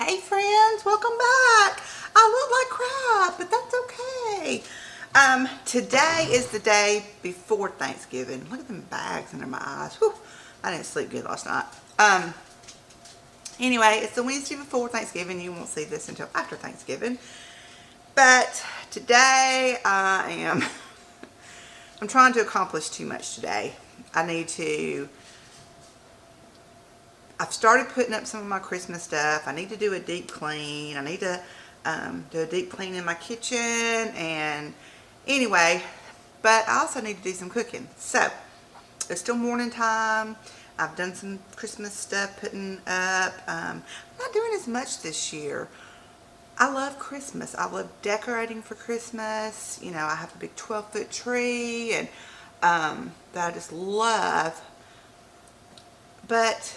Hey friends, welcome back. I look like crap, but that's okay. Today is the day before Thanksgiving. Look at them bags under my eyes. Whew, I didn't sleep good last night. Anyway, it's the Wednesday before Thanksgiving. You won't see this until after Thanksgiving. But today I'm trying to accomplish too much today. I've started putting up some of my Christmas stuff. I need to do a deep clean. I need to do a deep clean in my kitchen. And anyway, but I also need to do some cooking. So, it's still morning time. I've done some Christmas stuff putting up. I'm not doing as much this year. I love Christmas. I love decorating for Christmas. You know, I have a big 12-foot tree and that I just love. But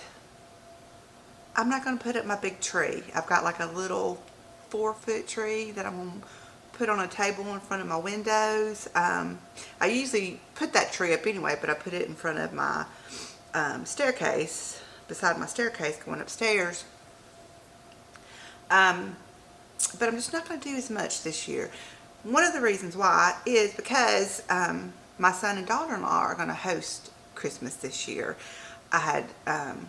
I'm not going to put up my big tree. I've got like a little 4-foot tree that I'm going to put on a table in front of my windows. I usually put that tree up anyway, but I put it in front of my staircase, beside my staircase going upstairs. But I'm just not going to do as much this year. One of the reasons why is because my son and daughter-in-law are going to host Christmas this year. I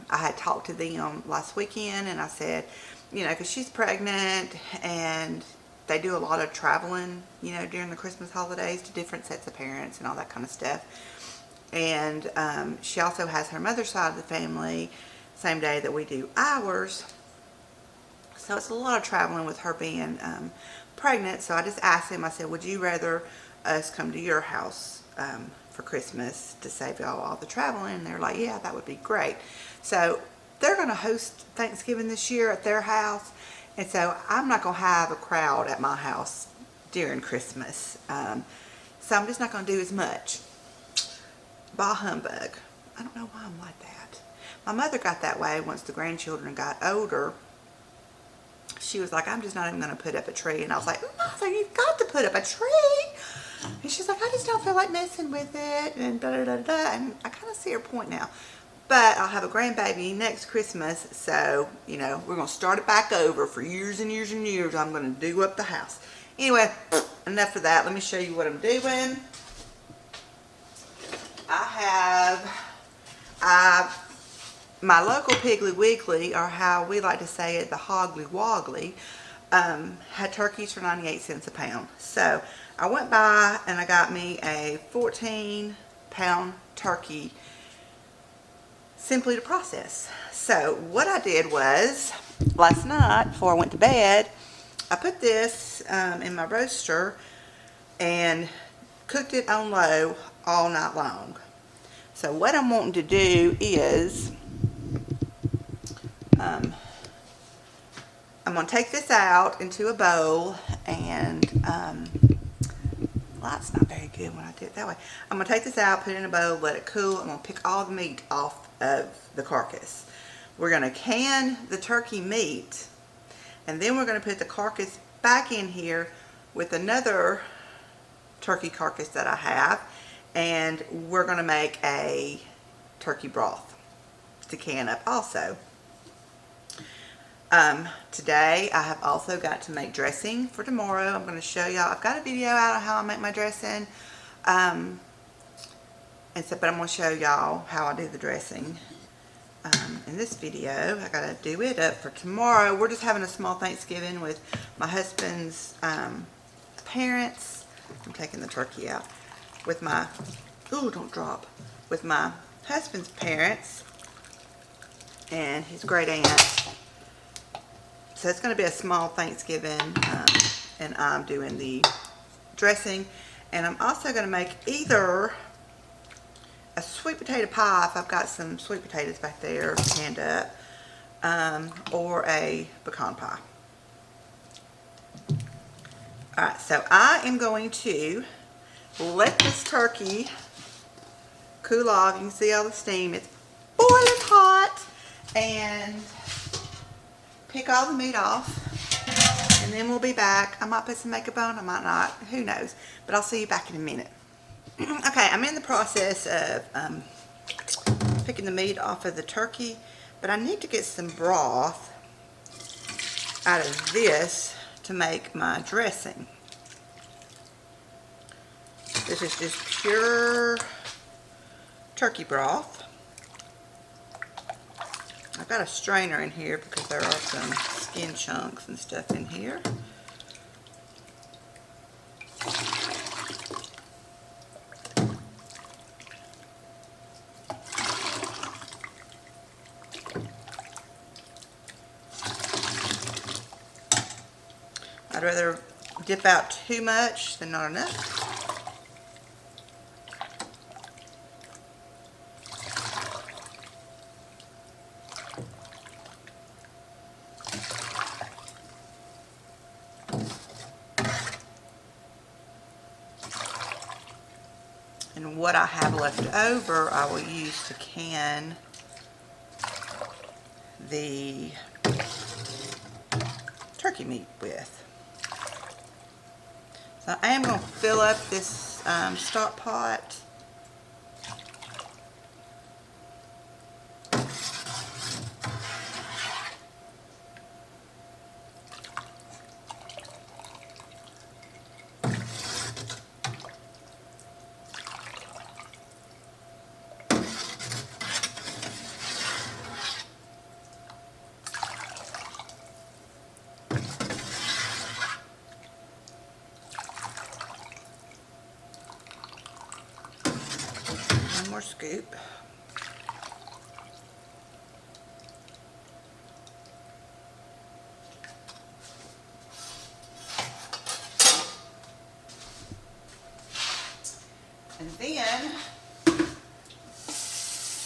had talked to them last weekend, and I said, you know, because she's pregnant and they do a lot of traveling, you know, during the Christmas holidays to different sets of parents and all that kind of stuff. And she also has her mother's side of the family same day that we do ours. So it's a lot of traveling with her being pregnant. So I just asked him, I said, would you rather us come to your house for Christmas to save y'all all the traveling? And they're like, yeah, that would be great. So they're going to host Thanksgiving this year at their house. And so I'm not going to have a crowd at my house during Christmas. So I'm just not going to do as much. Bah humbug. I don't know why I'm like that. My mother got that way once the grandchildren got older. She was like, I'm just not even going to put up a tree. And I was like, Mother, you've got to put up a tree. And she's like, I just don't feel like messing with it. And da-da-da-da. And I kind of see her point now. But I'll have a grandbaby next Christmas. So, you know, we're going to start it back over for years and years and years. I'm going to do up the house. Anyway, enough of that. Let me show you what I'm doing. My local Piggly Wiggly, or how we like to say it, the Hoggly Woggly, had turkeys for 98 cents a pound. So I went by and I got me a 14-pound turkey simply to process. So what I did was, last night before I went to bed, I put this in my roaster and cooked it on low all night long. So what I'm wanting to do is I'm going to take this out into a bowl, and light's not very good when I do it that way. I'm going to take this out, put it in a bowl, let it cool. I'm going to pick all the meat off of the carcass. We're going to can the turkey meat, and then we're going to put the carcass back in here with another turkey carcass that I have, and we're going to make a turkey broth to can up also. Today I have also got to make dressing for tomorrow. I'm going to show y'all. I've got a video out on how I make my dressing, but I'm going to show y'all how I do the dressing in this video. I got to do it up for tomorrow. We're just having a small Thanksgiving with my husband's parents. I'm taking the turkey out with my, ooh, don't drop, with my husband's parents and his great aunt. So it's going to be a small Thanksgiving, and I'm doing the dressing. And I'm also going to make either a sweet potato pie, if I've got some sweet potatoes back there canned up, or a pecan pie. Alright, so I am going to let this turkey cool off. You can see all the steam. It's boiling hot. And pick all the meat off, and then we'll be back. I might put some makeup on, I might not, who knows, but I'll see you back in a minute. Okay, I'm in the process of picking the meat off of the turkey, but I need to get some broth out of this to make my dressing. This is just pure turkey broth. I've got a strainer in here because there are some skin chunks and stuff in here. I'd rather dip out too much than not enough. And what I have left over, I will use to can the turkey meat with. So I am going to fill up this stock pot. One more scoop. And then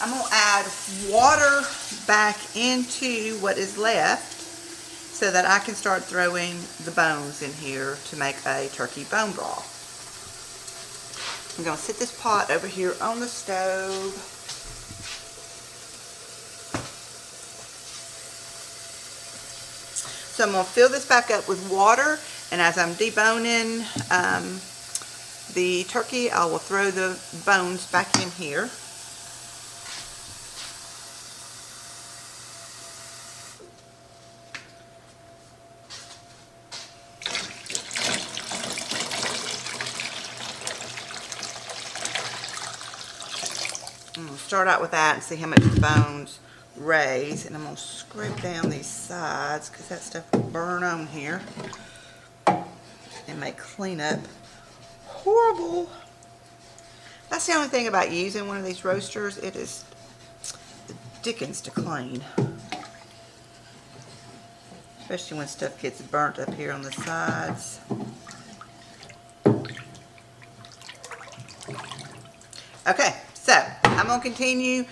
I'm going to add water back into what is left so that I can start throwing the bones in here to make a turkey bone broth. I'm going to set this pot over here on the stove. So I'm going to fill this back up with water, and as I'm deboning the turkey, I will throw the bones back in here. I'm going to start out with that and see how much the bones raise, and I'm going to scrape down these sides because that stuff will burn on here and make cleanup horrible. That's the only thing about using one of these roasters. It is the dickens to clean, especially when stuff gets burnt up here on the sides. Okay, so I'm going to continue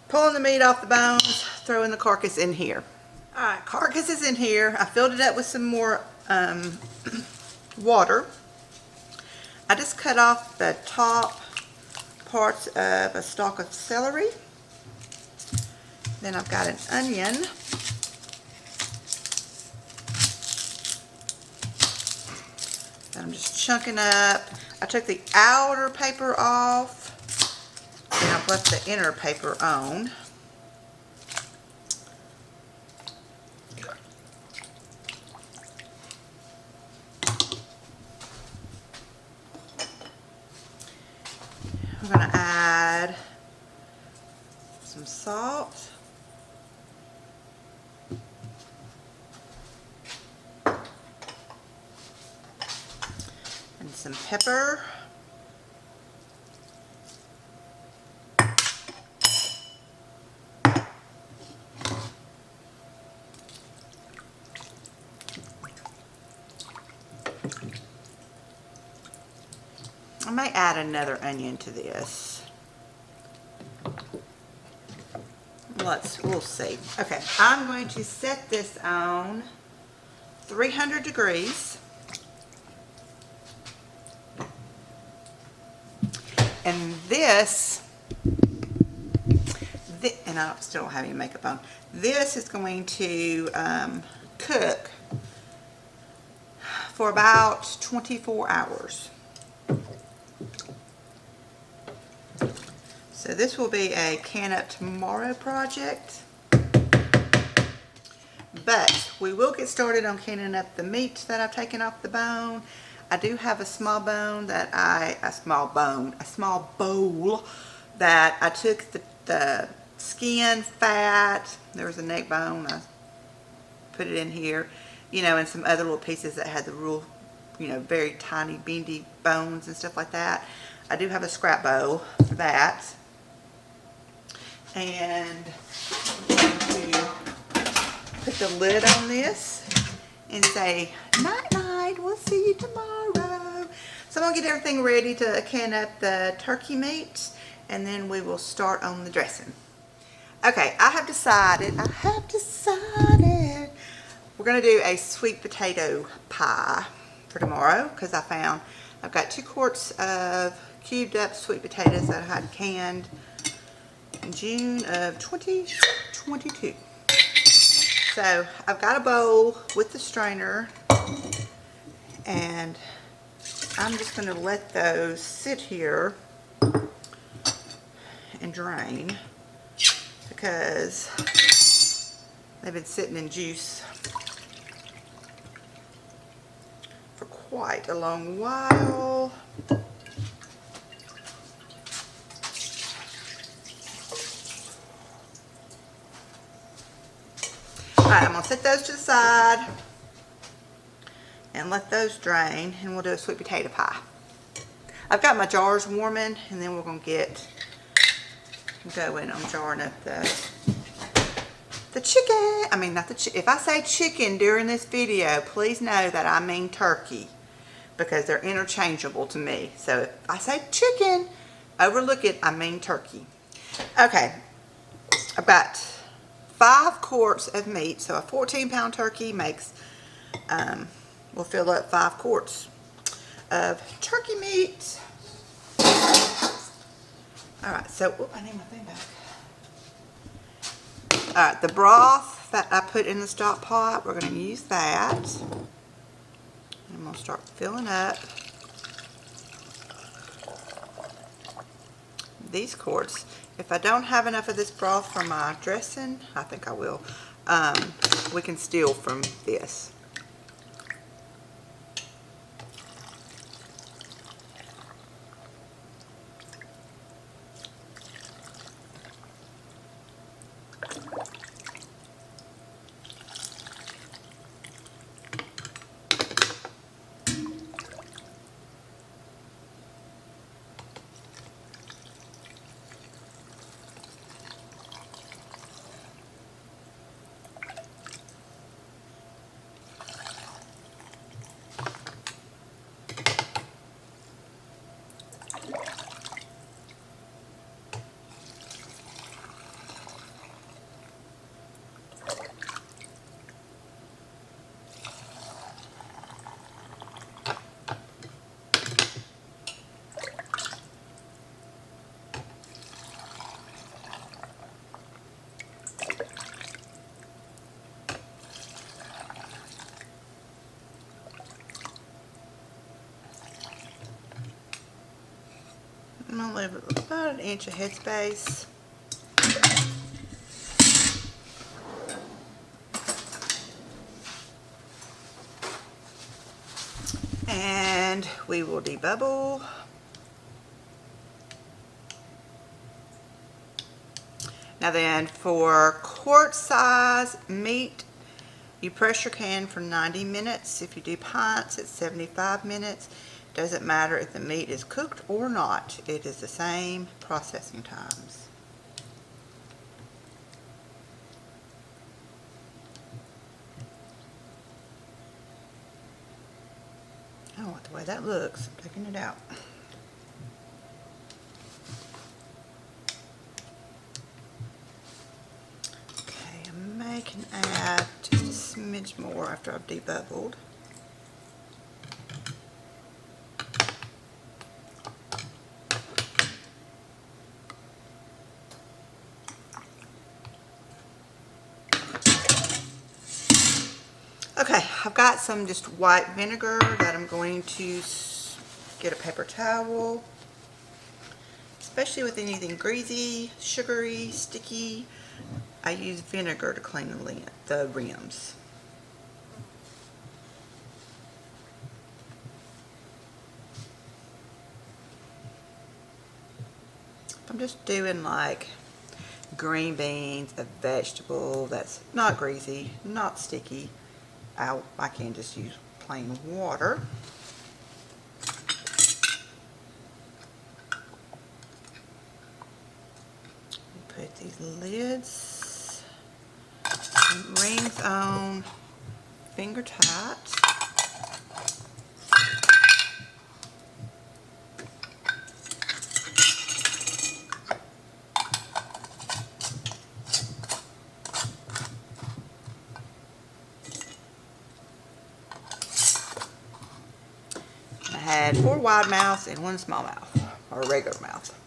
pulling the meat off the bones, throwing the carcass in here. Alright, carcass is in here. I filled it up with some more water. I just cut off the top parts of a stalk of celery. Then I've got an onion. That I'm just chunking up. I took the outer paper off. And I've left the inner paper on. I'm going to add some salt. And some pepper. I may add another onion to this. We'll see. Okay, I'm going to set this on 300 degrees. And this, and I still don't have any makeup on. This is going to cook for about 24 hours. So this will be a can up tomorrow project. But we will get started on canning up the meat that I've taken off the bone. I do have a small bowl that I took the skin, fat, there was a neck bone, I put it in here, you know, and some other little pieces that had the real, you know, very tiny bendy bones and stuff like that. I do have a scrap bowl for that. And I'm going to put the lid on this and say, night night, we'll see you tomorrow. So I'm going to get everything ready to can up the turkey meat, and then we will start on the dressing. Okay, I have decided, we're going to do a sweet potato pie for tomorrow, because I've got 2 quarts of cubed up sweet potatoes that I had canned in June of 2022. So I've got a bowl with the strainer, and I'm just going to let those sit here and drain, because they've been sitting in juice for quite a long while. Alright, I'm going to set those to the side and let those drain, and we'll do a sweet potato pie. I've got my jars warming, and then we're going to get going on jarring up the chicken. I mean, not the chicken. If I say chicken during this video, please know that I mean turkey, because they're interchangeable to me. So if I say chicken, overlook it, I mean turkey. Okay, I've got 5 quarts of meat, so a 14-pound turkey makes, will fill up 5 quarts of turkey meat. Alright, so, I need my thing back. Alright, the broth that I put in the stock pot, we're going to use that. I'm going to start filling up these quarts. If I don't have enough of this broth for my dressing, I think I will, we can steal from this. I'm going to leave about 1 inch of headspace. And we will debubble. Now then, for quart size meat, you pressure can for 90 minutes. If you do pints, it's 75 minutes. Doesn't matter if the meat is cooked or not. It is the same processing times. I don't like the way that looks. I'm taking it out. Okay, I may can add just a smidge more after I've debubbled. Okay, I've got some just white vinegar that I'm going to get a paper towel, especially with anything greasy, sugary, sticky. I use vinegar to clean the rims. I'm just doing like green beans, a vegetable that's not greasy, not sticky. I can just use plain water. Put these lids and rings on finger tight. I had 4 wide mouths and 1 small mouth, or regular mouth.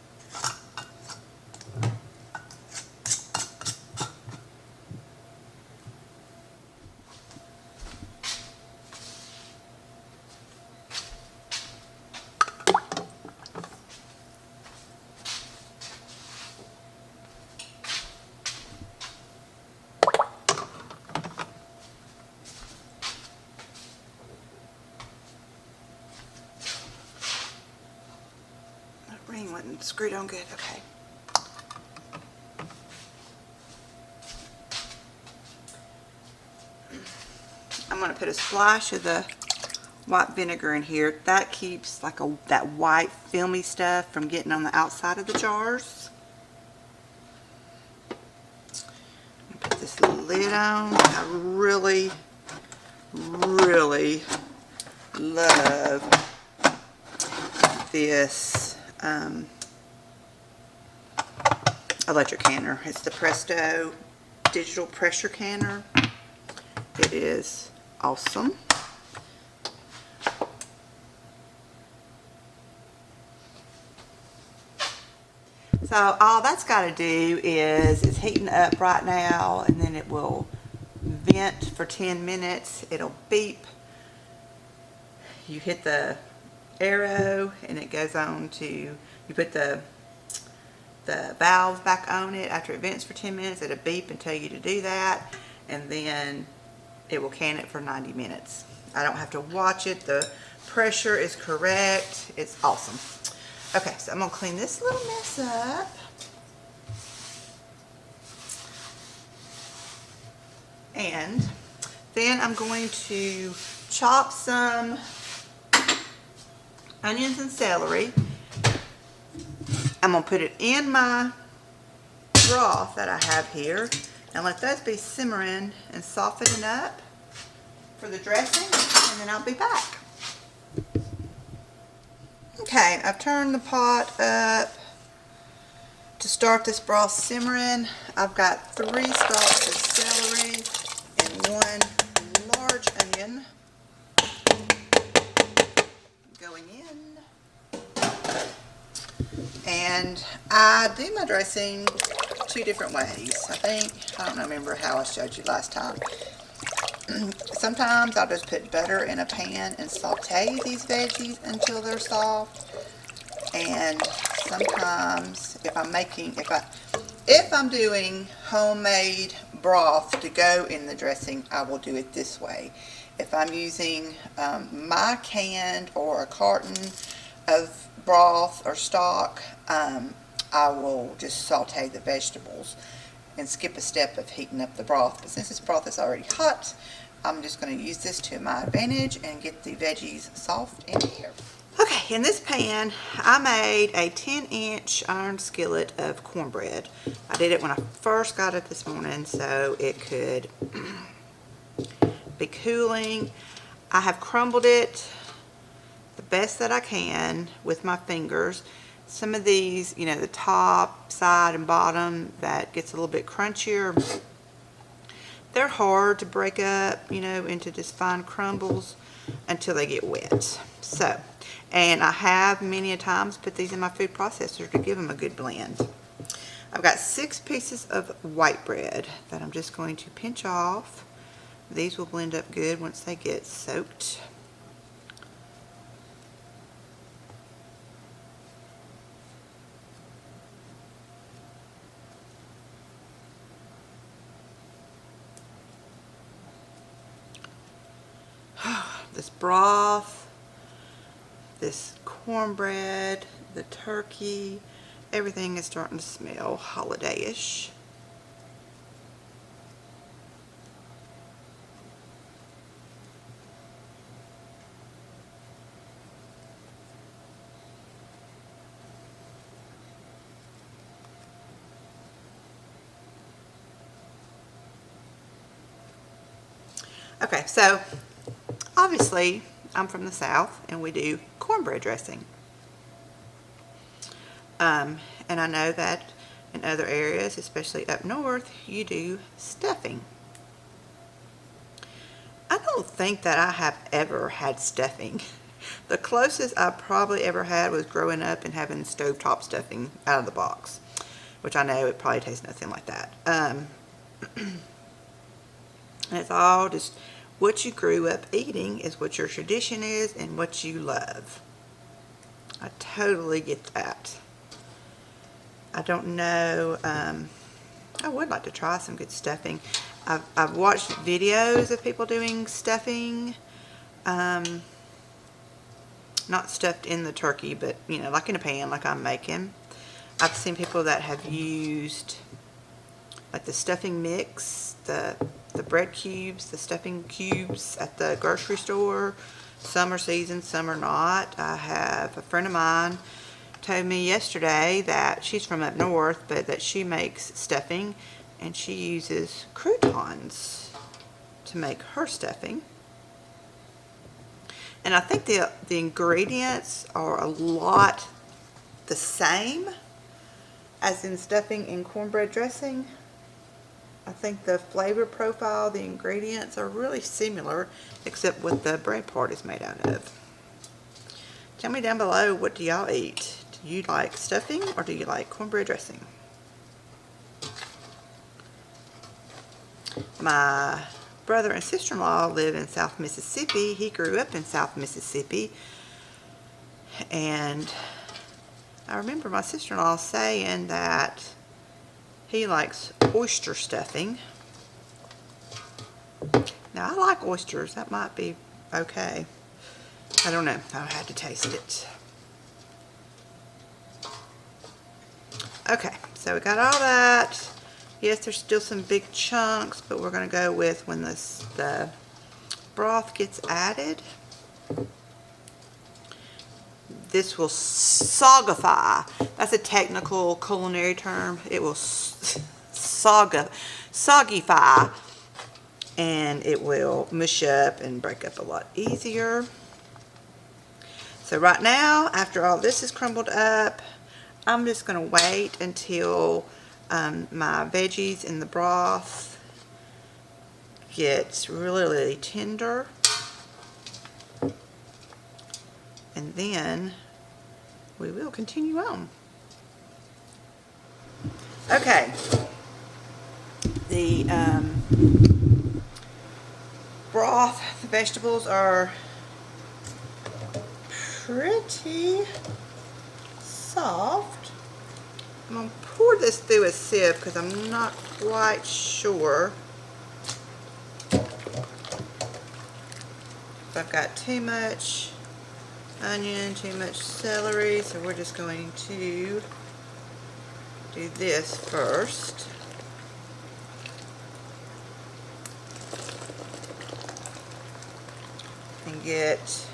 Ring wasn't screwed on good. Okay. I'm going to put a splash of the white vinegar in here. That keeps like that white filmy stuff from getting on the outside of the jars. Put this lid on. I really, really love this electric canner. It's the Presto digital pressure canner. It is awesome. So all that's got to do is it's heating up right now, and then it will vent for 10 minutes. It'll beep. You hit the arrow and it goes on to, you put the valves back on it. After it vents for 10 minutes, it'll beep and tell you to do that, and then it will can it for 90 minutes. I don't have to watch it. The pressure is correct. It's awesome. Okay, so I'm going to clean this little mess up. And then I'm going to chop some onions and celery. I'm going to put it in my broth that I have here and let those be simmering and softening up for the dressing, and then I'll be back. Okay, I've turned the pot up to start this broth simmering. I've got 3 stalks of celery and 1 large onion going in. And I do my dressing 2 different ways. I don't remember how I showed you last time. Sometimes I'll just put butter in a pan and saute these veggies until they're soft. And sometimes if I'm doing homemade broth to go in the dressing, I will do it this way. If I'm using my canned or a carton of broth or stock, I will just saute the vegetables and skip a step of heating up the broth. But since this broth is already hot, I'm just going to use this to my advantage and get the veggies soft in here. Okay, in this pan, I made a 10-inch iron skillet of cornbread. I did it when I first got it this morning so it could be cooling. I have crumbled it the best that I can with my fingers. Some of these, you know, the top, side, and bottom, that gets a little bit crunchier. They're hard to break up, you know, into just fine crumbles until they get wet. So, and I have many a times put these in my food processor to give them a good blend. I've got 6 pieces of white bread that I'm just going to pinch off. These will blend up good once they get soaked. this broth, this cornbread, the turkey, everything is starting to smell holiday-ish. Okay, so obviously I'm from the South and we do cornbread dressing. And I know that in other areas, especially up north, you do stuffing. I don't think that I have ever had stuffing. The closest I probably ever had was growing up and having stovetop stuffing out of the box, which I know it probably tastes nothing like that. And it's all just what you grew up eating is what your tradition is and what you love. I totally get that. I don't know, I would like to try some good stuffing. I've watched videos of people doing stuffing, not stuffed in the turkey, but you know, like in a pan, like I'm making. I've seen people that have used like the stuffing mix, the bread cubes, the stuffing cubes at the grocery store. Some are seasoned, some are not. I have a friend of mine told me yesterday that she's from up north, but that she makes stuffing and she uses croutons to make her stuffing. And I think the ingredients are a lot the same as in stuffing and cornbread dressing. I think the flavor profile, the ingredients are really similar, except what the bread part is made out of. Tell me down below, what do y'all eat? Do you like stuffing or do you like cornbread dressing? My brother and sister-in-law live in South Mississippi. He grew up in South Mississippi. And I remember my sister-in-law saying that he likes oyster stuffing. Now, I like oysters. That might be okay. I don't know. I'll have to taste it. Okay, so we got all that. Yes, there's still some big chunks, but we're going to go with when the broth gets added. This will sogify. That's a technical culinary term. It will sogify, and it will mush up and break up a lot easier. So right now, after all this is crumbled up, I'm just going to wait until my veggies in the broth gets really tender. And then we will continue on. Okay. The broth, the vegetables are pretty soft. I'm going to pour this through a sieve because I'm not quite sure if I've got too much onion, too much celery, so we're just going to do this first. And get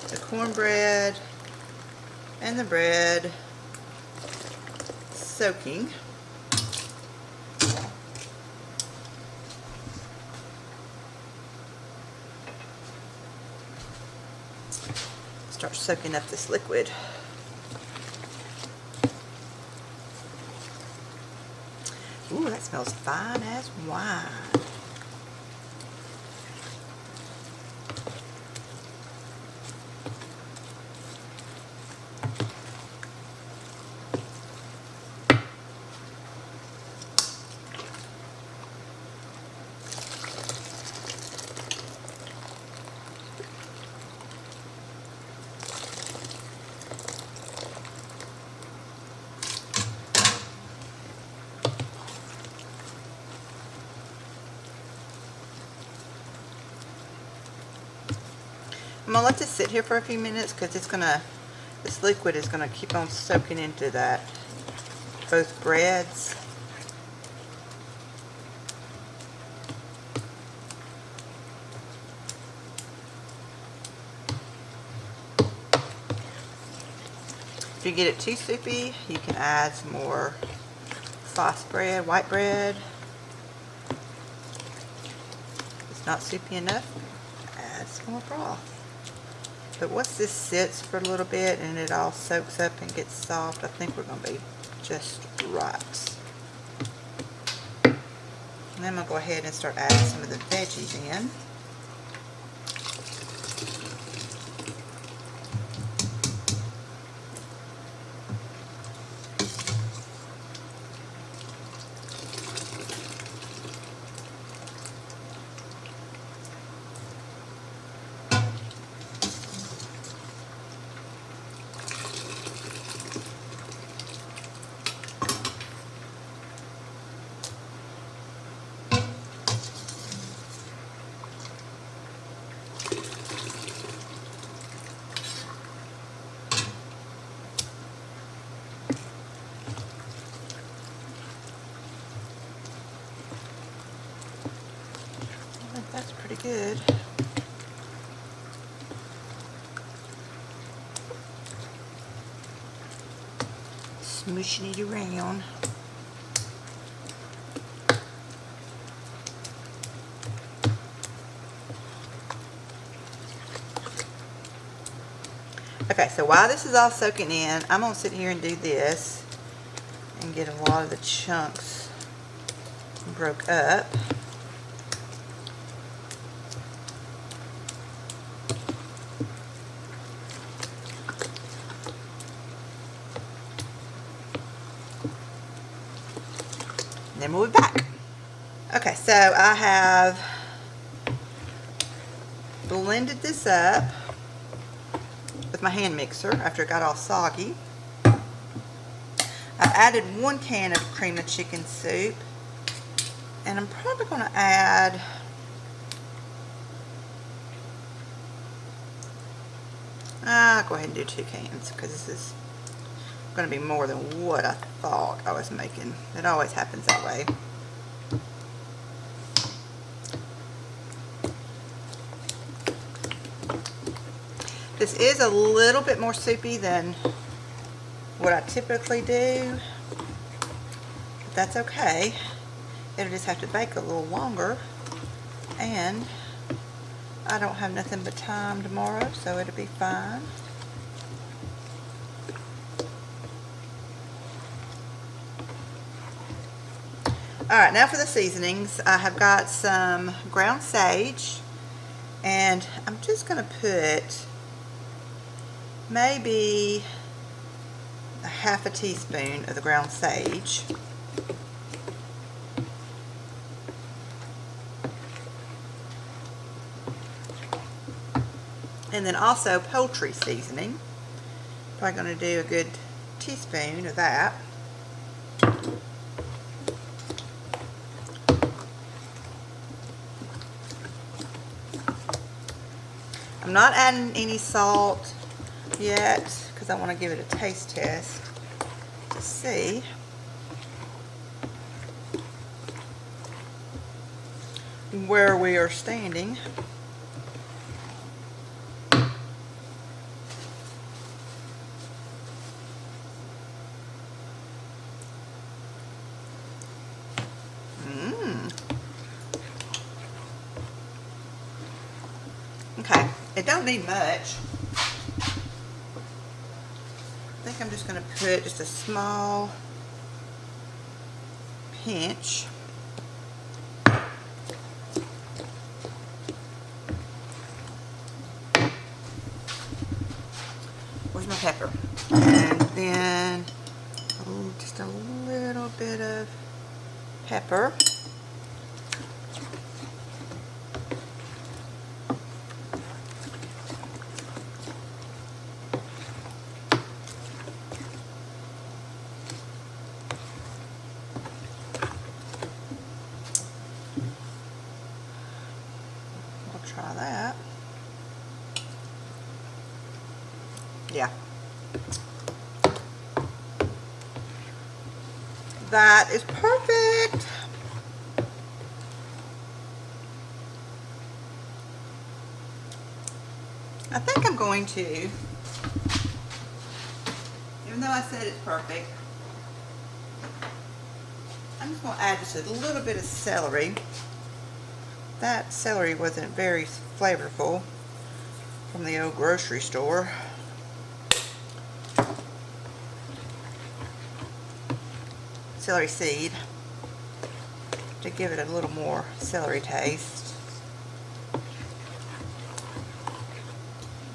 the cornbread and the bread soaking. Start soaking up this liquid. Ooh, that smells fine as wine. I'm gonna let this sit here for a few minutes because this liquid is gonna keep on soaking into both breads. If you get it too soupy, you can add some more sliced bread, white bread. If it's not soupy enough, add some more broth. But once this sits for a little bit and it all soaks up and gets soft, I think we're going to be just right. And then I'm going to go ahead and start adding some of the veggies in. I think that's pretty good. Smooshing it around. Okay, so while this is all soaking in, I'm going to sit here and do this and get a lot of the chunks broke up. And then we'll be back. Okay, so I have blended this up with my hand mixer after it got all soggy. I've added 1 can of cream of chicken soup, and I'm probably going to add I'll go ahead and do 2 cans because this is going to be more than what I thought I was making. It always happens that way. This is a little bit more soupy than what I typically do, but that's okay. It'll just have to bake a little longer, and I don't have nothing but time tomorrow, so it'll be fine. Alright, now for the seasonings. I have got some ground sage, and I'm just going to put maybe a half a teaspoon of the ground sage. And then also poultry seasoning. Probably going to do a good teaspoon of that. I'm not adding any salt yet because I want to give it a taste test to see. Where we are standing. Okay, it don't need much. I think I'm just going to put just a small pinch. Where's my pepper? And then just a little bit of pepper. Try that. Yeah. That is perfect. I think I'm going to, even though I said it's perfect, I'm just going to add just a little bit of celery. That celery wasn't very flavorful from the old grocery store. Celery seed to give it a little more celery taste.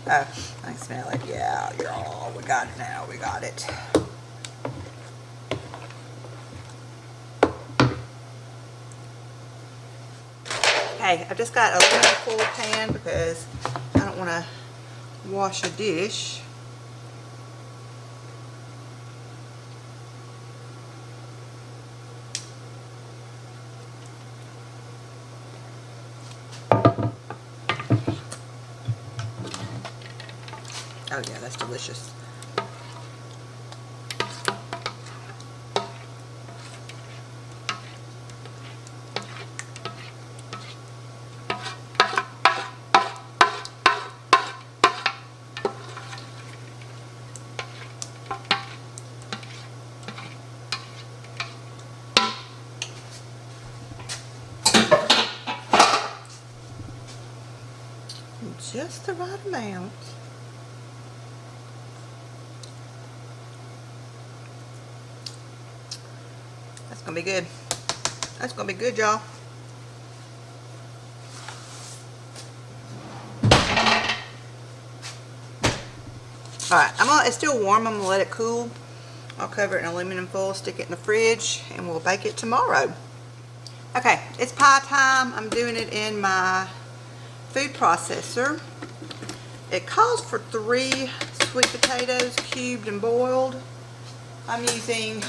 Oh, I can smell it. Yeah, we got it now. We got it. Okay, I've just got a little full pan because I don't want to wash a dish. Oh yeah, that's delicious. Just the right amount. That's gonna be good. That's gonna be good, y'all. Alright, it's still warm. I'm gonna let it cool. I'll cover it in aluminum foil, stick it in the fridge, and we'll bake it tomorrow. Okay, it's pie time. I'm doing it in my food processor. It calls for 3 sweet potatoes cubed and boiled. I'm using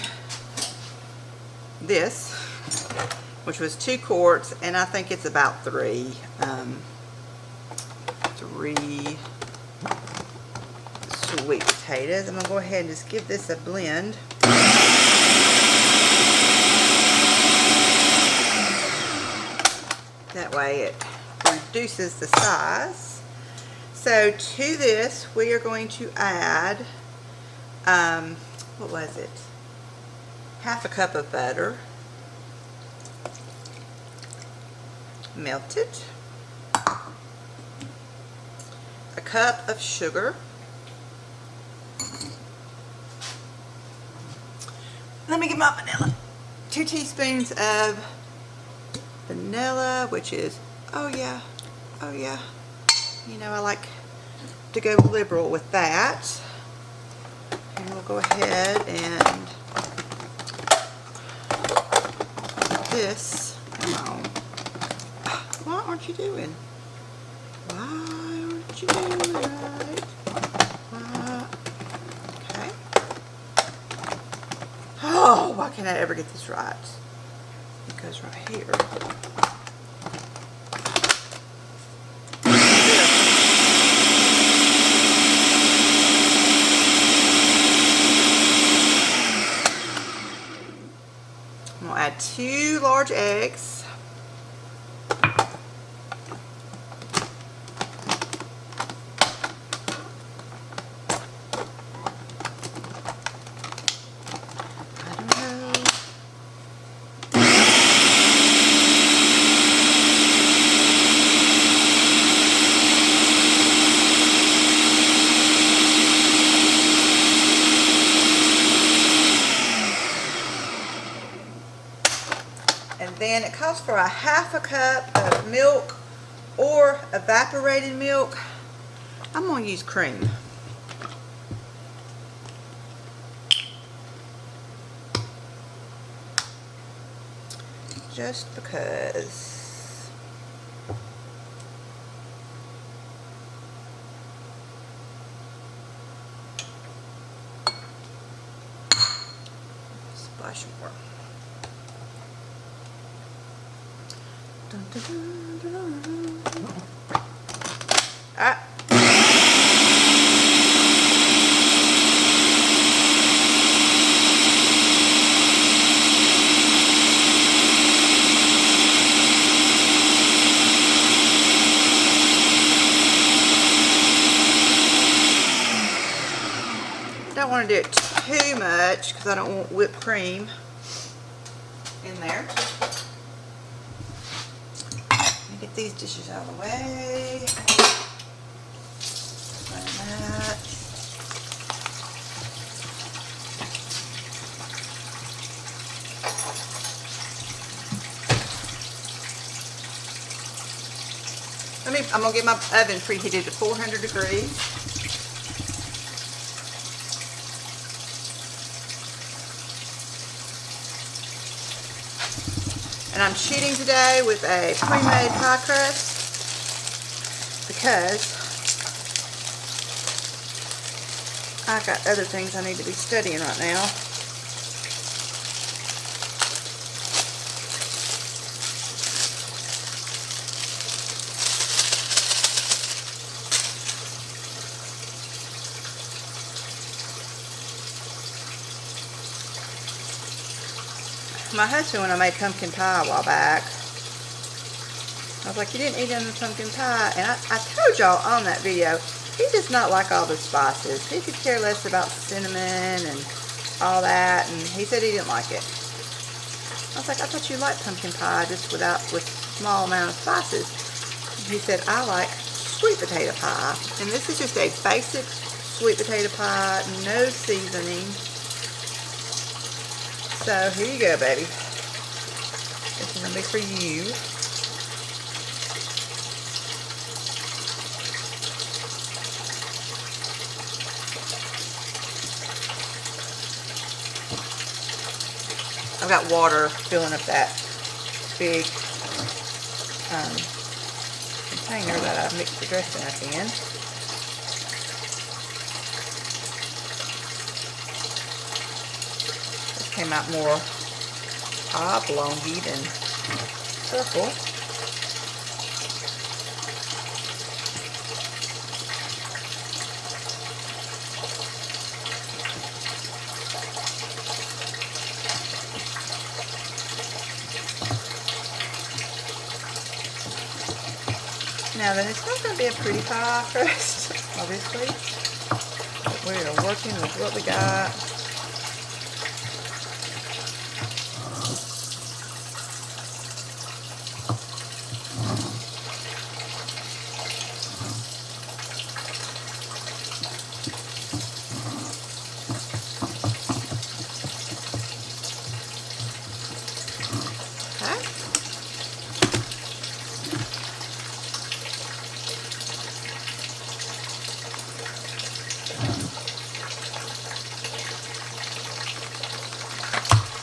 this, which was 2 quarts, and I think it's about 3 sweet potatoes. I'm gonna go ahead and just give this a blend. That way it reduces the size. So to this we are going to add, what was it? Half a cup of butter, melted, a cup of sugar, let me get my vanilla, 2 teaspoons of vanilla, which is, oh yeah, you know, I like to go liberal with that. And we'll go ahead and this, come on, what aren't you doing? Why aren't you doing it right? Okay. Oh, why can't I ever get this right? It goes right here. I'm going to add 2 large eggs. Then it calls for a half a cup of milk or evaporated milk. I'm going to use cream. Just because. Splash more. Dun, dun, dun, dun, dun. Ah. want to do it too much because I don't want whipped cream in there. Let me get these dishes out of the way. Like that. I'm going to get my oven preheated to 400 degrees. And I'm shooting today with a pre-made pie crust because I've got other things I need to be studying right now. My husband, when I made pumpkin pie a while back, I was like, you didn't eat any pumpkin pie. And I told y'all on that video, he does not like all the spices. He could care less about cinnamon and all that. And he said he didn't like it. I was like, I thought you liked pumpkin pie just with small amount of spices. And he said, I like sweet potato pie. And this is just a basic sweet potato pie, no seasoning. So here you go, baby. This is going to be for you. I've got water filling up that big container that I mixed the dressing up in. Came out more oblongy than circle. Now then, it's not going to be a pretty pie crust, obviously. But we're working with what we got.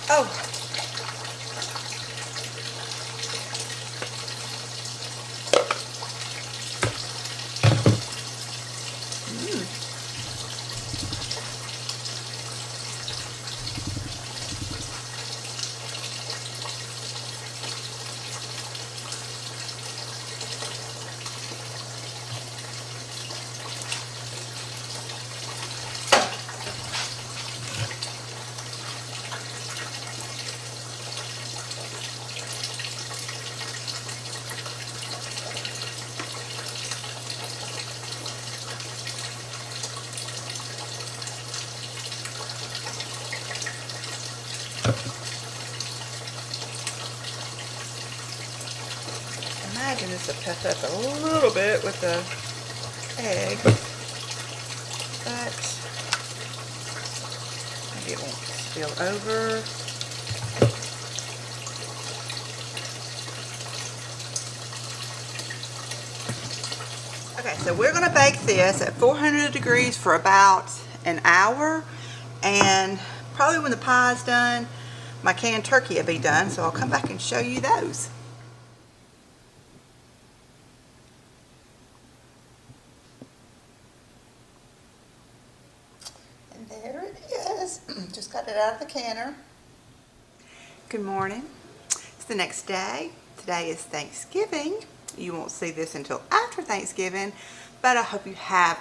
Oh. Imagine this will puff up a little bit with the egg, but maybe it won't spill over. Okay, so we're going to bake this at 400 degrees for about an hour, and probably when the pie's done, my canned turkey will be done, so I'll come back and show you those. And there it is. Just got it out of the canner. Good morning. It's the next day. Today is Thanksgiving. You won't see this until after Thanksgiving, but I hope you had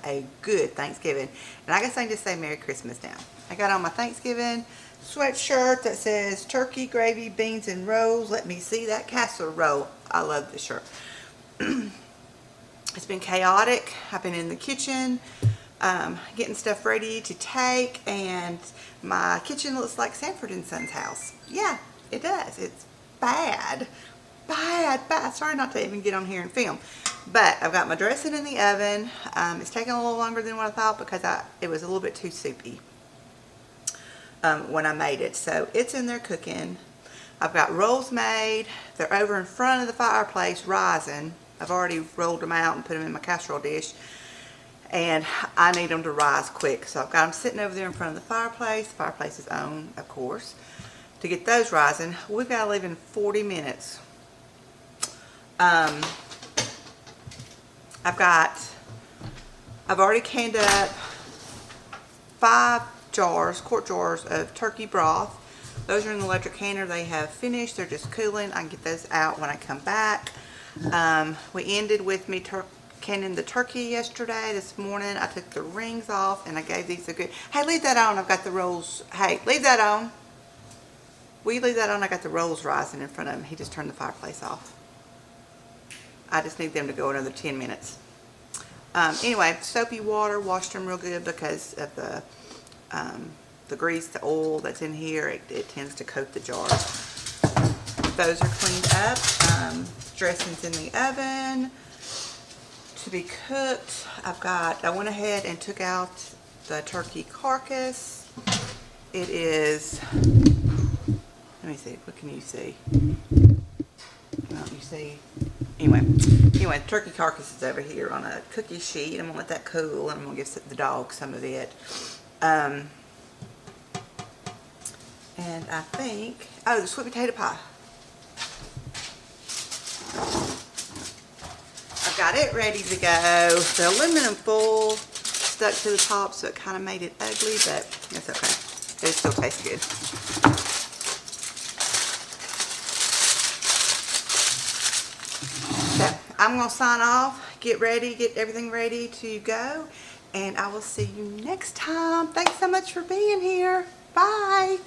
a good Thanksgiving. And I guess I can just say Merry Christmas now. I got on my Thanksgiving sweatshirt that says turkey, gravy, beans, and rolls. Let me see that casserole. I love this shirt. It's been chaotic. I've been in the kitchen getting stuff ready to take, and my kitchen looks like Sanford and Son's house. Yeah, it does. It's bad. Bad. Sorry not to even get on here and film. But I've got my dressing in the oven. It's taking a little longer than what I thought because it was a little bit too soupy when I made it. So it's in there cooking. I've got rolls made. They're over in front of the fireplace rising. I've already rolled them out and put them in my casserole dish. And I need them to rise quick. So I've got them sitting over there in front of the fireplace. The fireplace is on, of course. To get those rising, we've got to leave in 40 minutes. I've already canned up 5 quart jars of turkey broth. Those are in the electric canner. They have finished. They're just cooling. I can get those out when I come back. We ended with me canning the turkey yesterday. This morning I took the rings off and I gave these a good, hey, leave that on. I've got the rolls. Hey, leave that on. Will you leave that on? I got the rolls rising in front of him. He just turned the fireplace off. I just need them to go another 10 minutes. Anyway, soapy water, washed them real good because of the grease, the oil that's in here. It tends to coat the jars. Those are cleaned up. Dressing's in the oven to be cooked. I went ahead and took out the turkey carcass. It is, let me see, what can you see? You see? Anyway, the turkey carcass is over here on a cookie sheet. I'm going to let that cool, and I'm going to give the dog some of it. And I think, oh, the sweet potato pie. I've got it ready to go. The aluminum foil stuck to the top, so it kind of made it ugly, but it's okay. It still tastes good. So I'm going to sign off, get ready, get everything ready to go, and I will see you next time. Thanks so much for being here. Bye.